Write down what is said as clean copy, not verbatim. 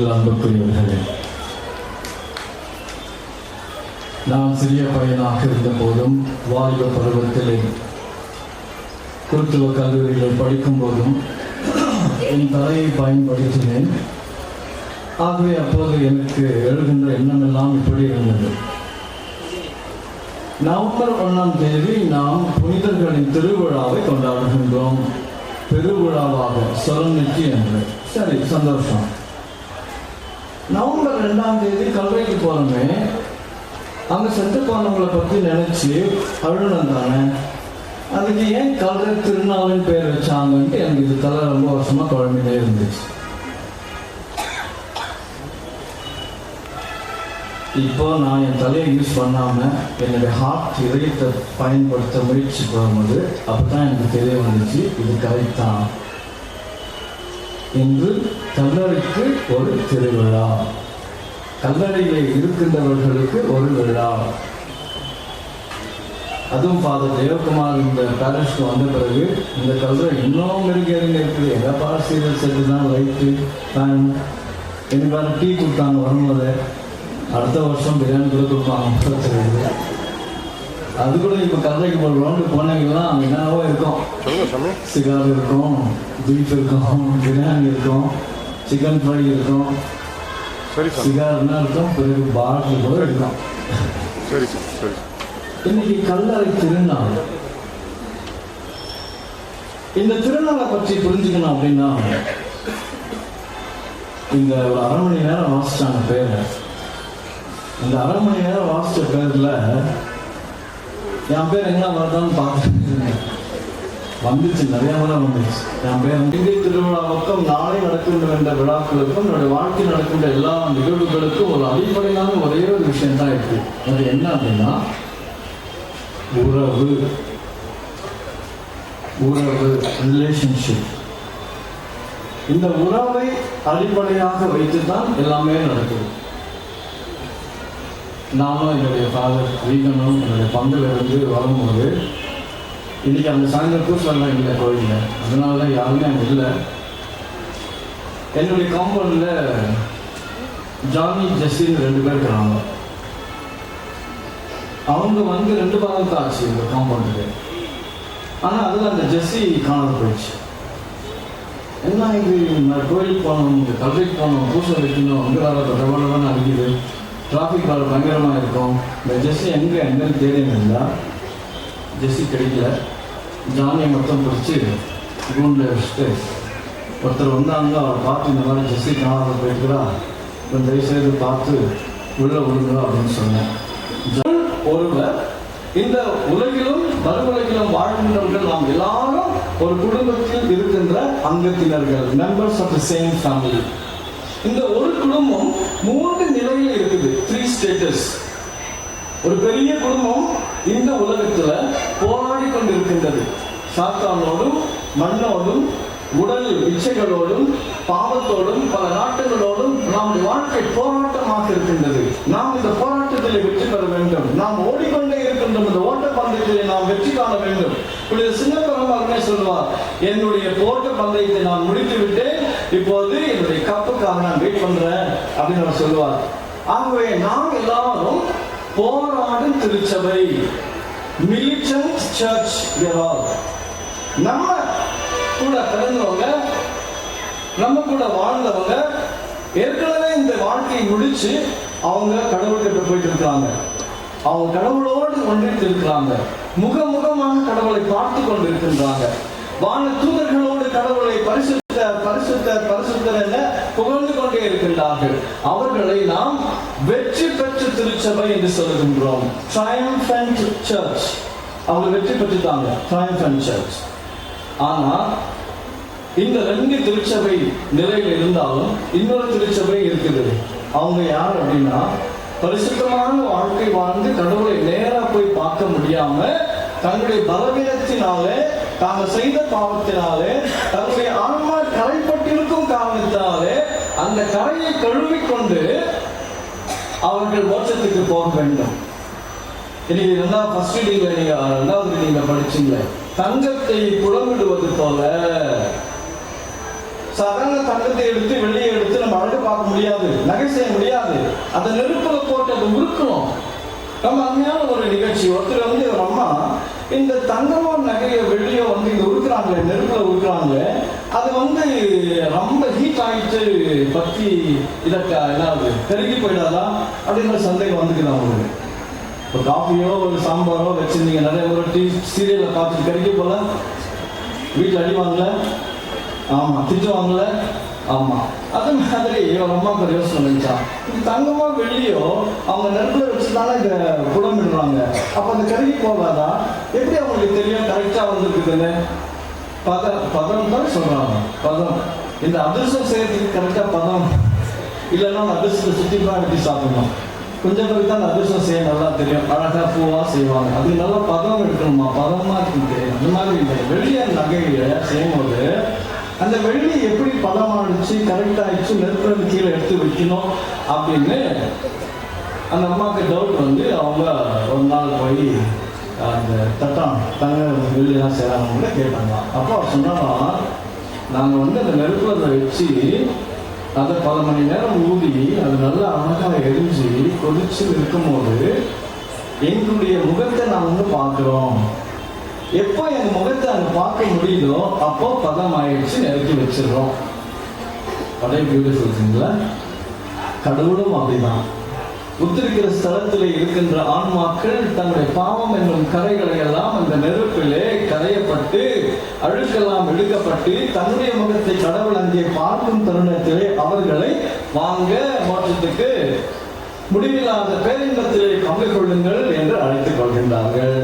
கிறிஸ்துவில் அன்புக்குரியவர்களே, நான் சிறிய பையனாக இருந்த போதும் வாலிப பருவத்திலே குருத்துவ கல்லூரியில் படிக்கும் போதும் என் தலையை பயன்படுத்தினேன். ஆகவே அப்போது எனக்கு எழுகின்ற எண்ணமெல்லாம் இப்படி இருந்தது. நவம்பர் 1ஆம் தேதி நாம் புனிதர்களின் திருவிழாவை கொண்டாடுகின்றோம், பெருவிழாவாக சொலன்னிட்டி என்று. சரி, சந்தோஷம். நவம்பர் 2ஆம் தேதி கல்லறைக்கு போனோமே, அங்கே செத்து போனவங்களை பற்றி நினைச்சு அழுணும் தானே. அதுக்கு ஏன் கல்லறை திருநாளின் பேர் வச்சாங்கன்ட்டு எனக்கு இது தலை ரொம்ப வருஷமா குழம்பினே இருந்துச்சு. இப்போ நான் என் தலையை யூஸ் பண்ணாம என்னுடைய ஹார்ட் இதயத்தை பயன்படுத்த முயற்சி போகும்போது அப்பதான் எனக்கு தெரிய வந்துச்சு, இது கரெக்ட் தான். இன்று கல்லறைக்கு ஒரு திருவிழா, கல்லறையில் இருக்கின்றவர்களுக்கு ஒரு விழா. அதுவும் ஃபாதர் தேவகுமார் இந்த பேரண்ட்ஸ்க்கு வந்த பிறகு இந்த கல்லறை இன்னும் இருக்குது. எங்கள் பார் சீரியல் செட்டு தான் லைட்டு ஃபேன். எனக்கு வேறு டீ கொடுத்தாங்க வரும்போது. அடுத்த வருஷம் பிரியாணி கூட கொடுப்பாங்க. அது கூட இப்போ கல்லறைக்கு ஒரு ரவுண்டு போனீங்கன்னா அங்கே என்னவோ இருக்கும். சிகார் இருக்கும், பீஃப் இருக்கும், பிரியாணி இருக்கும், சிக்கன் ஃப்ரை இருக்கும், சிகார்னா இருக்கும், பிறகு பாட்டில் கூட இருக்கும். இன்னைக்கு கல்லறை திருநாள். இந்த திருநாளை பற்றி புரிஞ்சுக்கணும் அப்படின்னா இந்த ஒரு 1/2 மணி நேரம் வாசிச்சாங்க பேரை. இந்த 1/2 மணி நேரம் வாசிச்ச பேர்ல என் பேர் எங்க வருதான்னு பார்த்து வந்துச்சு, நிறைய முறை வந்துச்சு. என் பேர் இந்திய திருவிழாவுக்கும் நாளை நடக்கின்ற என்ற விழாக்களுக்கும் என்னுடைய வாழ்க்கை நடக்கின்ற எல்லா நிகழ்வுகளுக்கும் ஒரு அடிப்படையான ஒரே ஒரு விஷயம் தான் இருக்கு. அது என்ன அப்படின்னா உறவு. ரிலேஷன்ஷிப். இந்த உறவை அடிப்படையாக வைத்துதான் எல்லாமே நடக்குது. நானும் என்னுடைய ஃபாதர் வீகனும் என்னுடைய பங்கிலிருந்து வரும்போது இன்னைக்கு அந்த சாயந்தரம் கூசலாம் இல்லை கோயிலில், அதனால யாருமே அங்கே இல்லை. என்னுடைய காம்பவுண்டில் ஜானி ஜெஸ்ஸின்னு 2 பேர் இருக்கிறாங்க. அவங்க 2 வாரம் தான் ஆச்சு இந்த காம்பவுண்டுக்கு. ஆனால் அதில் அந்த ஜெஸ்ஸி காணாமல் போயிடுச்சு. என்ன இது, நான் கோயிலுக்கு போனோம், இந்த கல்விக்கு போனோம், பூசை வைக்கணும், அங்கே வர ரவலவன்னு அடிக்குது, டிராஃபிக் வேறு பயங்கரமாக இருக்கும். இந்த ஜெஸ்ஸி எங்கேன்னு தேடின்னு இருந்தால் ஜெஸ்ஸி கிடைக்கல. ஜானியை மொத்தம் பிடிச்சி ரூமில் வச்சுட்டு ஒருத்தர் வந்தாங்க. அவர் பார்த்து இந்த மாதிரி ஜெஸ்ஸி காணாத போயிட்டுக்கிறா, கொஞ்சம் தயவுசெய்து பார்த்து உள்ள விழுங்குறா அப்படின்னு சொன்னேன். ஒருவர் இந்த உலகிலும் மறுவுலகிலும் வாழ்கின்றவர்கள் நாம் எல்லாரும் ஒரு குடும்பத்தில் இருக்கின்ற அங்கத்தினர்கள், members of the same family. இந்த ஒரு குடும்பம் 3 நிலையில் இருக்குது, 3 ஸ்டேட்டஸ். ஒரு பெரிய குடும்பம் இந்த உலகத்துல போராடி கொண்டிருக்கின்றது. சாத்தானோடும், மண்ணோடும், உடல் இச்சைகளோடும், பாவத்தோடும், பல நாட்டுகளோடும் நம்முடைய வாழ்க்கை போராட்டமாக இருக்கின்றது. நாம் இந்த போராட்டத்தில் வெற்றி பெற வேண்டும். நாம் ஓடிக்கொண்டே இருக்கின்றோம். இந்த ஓட்ட பந்தயத்திலே நாம் வெற்றி காண வேண்டும். சின்ன பெருமாளுமே சொல்லுவார், என்னுடைய ஓட்ட பந்தயத்தை நான் முடித்து விட்டேன், இப்போது என்னுடைய கப்புக்காக நான் வெயிட் பண்றேன் அப்படின்னு அவர் சொல்லுவார். ஆகவே நாம் எல்லாரும் போராடும் திருச்சபை, மிலிட்டன்ட் சர்ச். நம்ம கூட பிறந்தவங்க, நம்ம கூட வாழ்ந்தவங்க ஏற்கனவே இந்த வாழ்க்கையை முடிச்சு அவங்க கடவுள்கிட்ட போயிட்டு இருக்கிறாங்க. அவங்க கடவுளோடு ஒன்றித்து இருக்கிறாங்க. முகமுகமாக கடவுளை பார்த்து கொண்டு இருக்கின்றாங்க. வான தூதர்களோடு கடவுளை பரிசுத்தர் பரிசுத்தர் பரிசுத்தர் என புகழ்ந்து கொண்டே இருக்கின்றார்கள். அவர்களை நாம் வெற்றி பெற்ற திருச்சபை என்று சொல்லுகின்றோம். ட்ரையம்பன்ட் சர்ச். அவங்க வெற்றி பெற்றுட்டாங்க, ட்ரையம்பன்ட் சர்ச். ஆனா இந்த 2 திருச்சபை நிலையில் இருந்தாலும் இன்னொரு திருச்சபை இருக்குது. அவங்க யார் அப்படின்னா, பரிசுத்தமான வாழ்க்கை வாழ்ந்து கடவுளை நேரா போய் பார்க்க முடியாம தங்களுடைய பலவீனத்தினாலே, தாங்கள் செய்த பாவத்தினாலே, தங்களுடைய ஆன்மா கரைப்பட்டிருக்கும் காரணத்தினாலே அந்த கரையை கழுவிக்கொண்டு அவர்கள் மோட்சத்துக்கு போக வேண்டும். இன்னைக்கு 2வது நீங்க படிச்சீங்க, தங்கத்தை புலமிடுவது போல சாதாரண தங்கத்தை எடுத்து வெள்ளியை எடுத்து நம்ம அழகு பார்க்க முடியாது, நகை செய்ய முடியாது. அந்த நெருப்புல போட்டு அதை உருக்கணும். நம்ம அருமையான ஒரு நிகழ்ச்சி. ஒருத்தர் வந்து ஒரு அம்மா இந்த தங்கமோ நகையோ வெள்ளியோ வந்து இங்க உருக்குறாங்களே, நெருப்புல உருக்குறாங்களே, அது வந்து ரொம்ப ஹீட் ஆகிட்டு பத்தி இதற்கு என்னாவது கருகி போயிடாதா அப்படிங்கிற சந்தேகம் வந்துக்குது அவங்களுக்கு. இப்போ காஃபியோ ஒரு சாம்பாரோ வச்சிருந்தீங்க, நிறைய ஒரு டீ சீரியலை பார்த்துட்டு கருகி போல வீட்டில் அடிவாங்கல, ஆமாம் திட்டுவாங்கல்ல, ஆமாம். அது மாதிரி ஒரு அம்மாவுக்கு ஒரு யோசனை வந்துச்சா, இது தங்கமோ வெள்ளியோ அவங்க நெருப்புல வச்சுதானே இந்த புடமிடுறாங்க, அப்போ அந்த கருகி போகாதா? எப்படி அவங்களுக்கு தெரியும் கரெக்டாக வந்துருக்குதுன்னு? பதம் தான் சொல்கிறாங்க. பதம், இந்த அதிர்ஷ்டம் செய்யறதுக்கு கரெக்டாக பதம் இல்லைன்னா அந்த அதிர்ஷ்டத்தை சுற்றி தான் வெட்டி சாப்பிடணும். கொஞ்சம் பேருக்கு தான் அந்த அதிர்ஷ்டம் செய்ய நல்லா தெரியும், அழகாக பூவாக செய்வாங்க. அது நல்லா பதம் எடுக்கணுமா, பதமாக இருக்குன்னு தெரியும். அந்த மாதிரி இந்த வெள்ளிய நகையை செய்யும்போது அந்த வெள்ளி எப்படி பதமாகிடுச்சு, கரெக்டாகிடுச்சு, நெருப்புல கீழே எடுத்து வைக்கணும் அப்படின்னு அந்த அம்மாவுக்கு டவுட் வந்து அவங்க ஒரு நாள் போய் அந்த தங்க வெள்ளியெல்லாம் செய்கிறாங்க கேட்டாங்க. அப்போ அவர் சொன்னாலும், நாங்கள் வந்து அந்த நெருப்புல வச்சு அதை பல மணி நேரம் ஊதி அது நல்லா அழகாக எரிஞ்சு கொதிச்சு இருக்கும்போது எங்களுடைய முகத்தை நான் வந்து பார்க்குறோம். எப்போ எங்கள் முகத்தை அங்கே பார்க்க முடியுதோ அப்போ பதம் ஆயிடுச்சு, நெருக்கி வச்சிடுறோம். அதே பியூட்டிஃபுல்ங்களா? கடவுளும் அப்படிதான். உத்திருக்கிற ஸ்தலத்திலே இருக்கின்ற ஆன்மாக்கள் தங்களுடைய பாவம் என்னும் கரைகளை எல்லாம் அந்த நெருப்பிலே கரையப்பட்டு அழுக்கெல்லாம் எடுக்கப்பட்டு தன்னுடைய முகத்தை கடவுள் அங்கே பார்க்கும் தருணத்திலே அவர்களை வாங்க மோட்சத்துக்கு முடிவில்லாத பேரின்பத்திலே பங்கு கொள்ளுங்கள் என்று அழைத்துக் கொள்கின்றார்கள்.